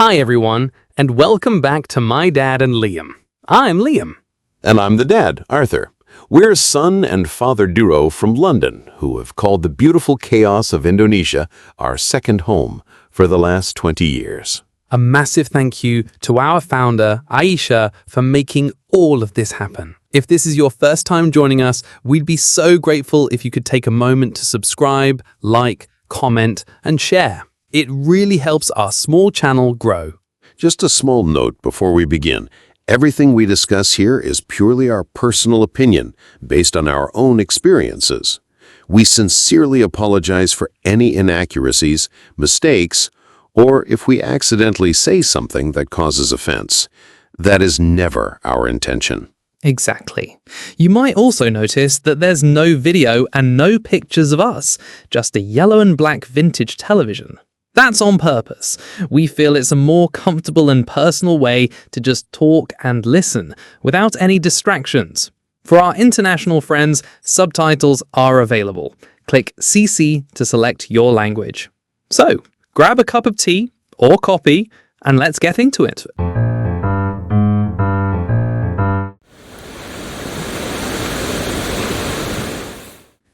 Hi everyone, and welcome back to My Dad and Liam. I'm Liam. And I'm the dad, Arthur. We're a son and father duo from London who have called the beautiful chaos of Indonesia our second home for the last 20 years. A massive thank you to our founder, Aisha, for making all of this happen. If this is your first time joining us, we'd be so grateful if you could take a moment to subscribe, like, comment, and share. It really helps our small channel grow. Just a small note before we begin. Everything we discuss here is purely our personal opinion, based on our own experiences. We sincerely apologize for any inaccuracies, mistakes, or if we accidentally say something that causes offense. That is never our intention. Exactly. You might also notice that there's no video and no pictures of us, just a yellow and black vintage television. That's on purpose. We feel it's a more comfortable and personal way to just talk and listen, without any distractions. For our international friends, subtitles are available. Click CC to select your language. So, grab a cup of tea or coffee, and let's get into it.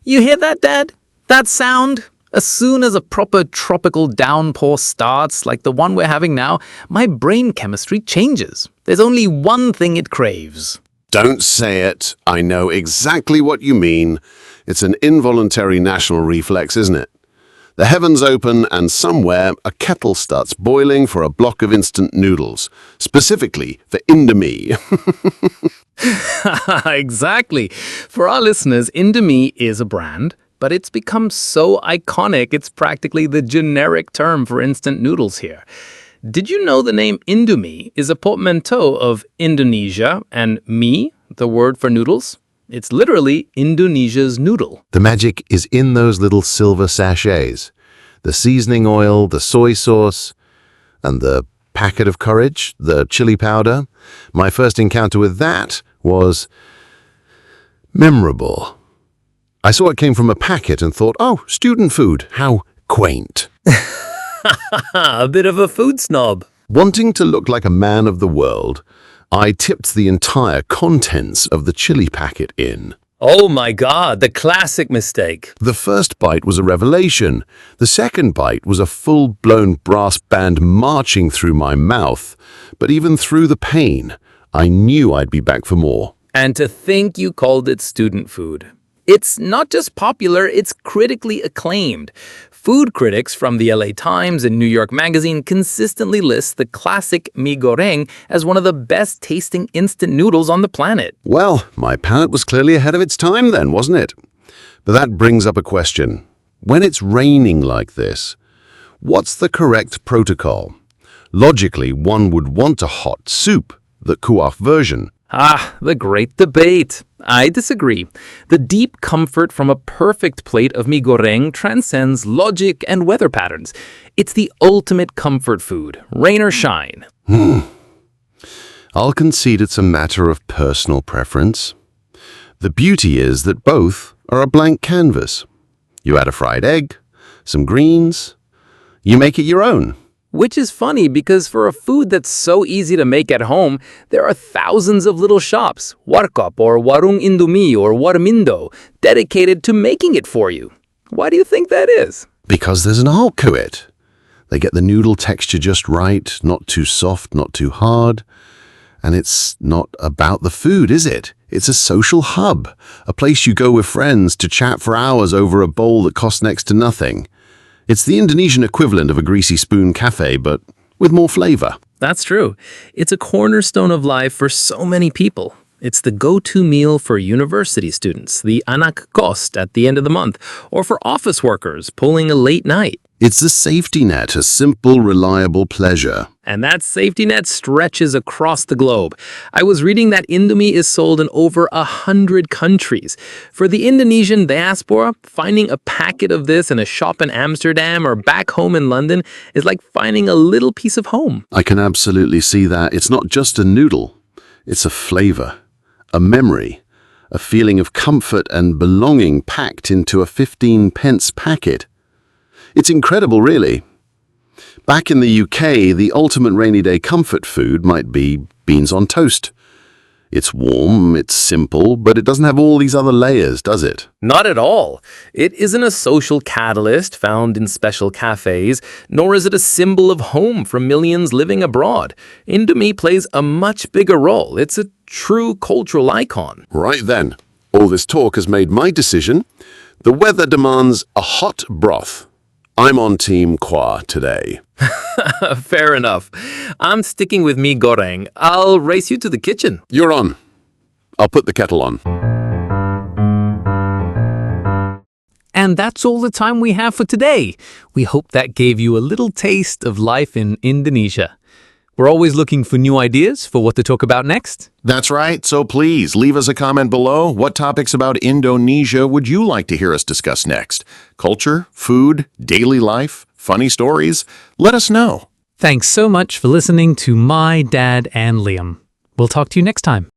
You hear that, Dad? That sound? As soon as a proper tropical downpour starts, like the one we're having now, my brain chemistry changes. There's only one thing it craves. Don't say it. I know exactly what you mean. It's an involuntary national reflex, isn't it? The heavens open and somewhere a kettle starts boiling for a block of instant noodles, specifically for Indomie. Exactly. For our listeners, Indomie is a brand, but it's become so iconic it's practically the generic term for instant noodles here. Did you know the name Indomie is a portmanteau of Indonesia and mi, the word for noodles? It's literally Indonesia's noodle. The magic is in those little silver sachets. The seasoning oil, the soy sauce, and the packet of courage, the chili powder. My first encounter with that was memorable. I saw it came from a packet and thought, oh, student food, how quaint. A bit of a food snob. Wanting to look like a man of the world, I tipped the entire contents of the chili packet in. Oh my God, the classic mistake. The first bite was a revelation. The second bite was a full-blown brass band marching through my mouth. But even through the pain, I knew I'd be back for more. And to think you called it student food. It's not just popular, it's critically acclaimed. Food critics from the LA Times and New York Magazine consistently list the classic mi goreng as one of the best tasting instant noodles on the planet. Well, my palate was clearly ahead of its time then, wasn't it? But that brings up a question. When it's raining like this, what's the correct protocol? Logically, one would want a hot soup, the kuah version. Ah, the great debate. I disagree. The deep comfort from a perfect plate of mi goreng transcends logic and weather patterns. It's the ultimate comfort food, rain or shine. I'll concede it's a matter of personal preference. The beauty is that both are a blank canvas. You add a fried egg, some greens, you make it your own. Which is funny because for a food that's so easy to make at home, there are thousands of little shops, warkop or warung Indomie or Warmindo, dedicated to making it for you. Why do you think that is? Because there's an art to it. They get the noodle texture just right, not too soft, not too hard. And it's not about the food, is it? It's a social hub, a place you go with friends to chat for hours over a bowl that costs next to nothing. It's the Indonesian equivalent of a greasy spoon cafe, but with more flavor. That's true. It's a cornerstone of life for so many people. It's the go-to meal for university students, the anak kos at the end of the month, or for office workers pulling a late night. It's the safety net, a simple, reliable pleasure. And that safety net stretches across the globe. I was reading that Indomie is sold in over 100 countries. For the Indonesian diaspora, finding a packet of this in a shop in Amsterdam or back home in London is like finding a little piece of home. I can absolutely see that. It's not just a noodle. It's a flavor, a memory, a feeling of comfort and belonging packed into a 15 pence packet. It's incredible, really. Back in the UK, the ultimate rainy day comfort food might be beans on toast. It's warm, it's simple, but it doesn't have all these other layers, does it? Not at all. It isn't a social catalyst found in special cafes, nor is it a symbol of home for millions living abroad. Indomie plays a much bigger role. It's a true cultural icon. Right then, all this talk has made my decision. The weather demands a hot broth. I'm on Team Kwa today. Fair enough. I'm sticking with mee goreng. I'll race you to the kitchen. You're on. I'll put the kettle on. And that's all the time we have for today. We hope that gave you a little taste of life in Indonesia. We're always looking for new ideas for what to talk about next. That's right, so please leave us a comment below. What topics about Indonesia would you like to hear us discuss next? Culture, food, daily life, funny stories? Let us know. Thanks so much for listening to My Dad and Liam. We'll talk to you next time.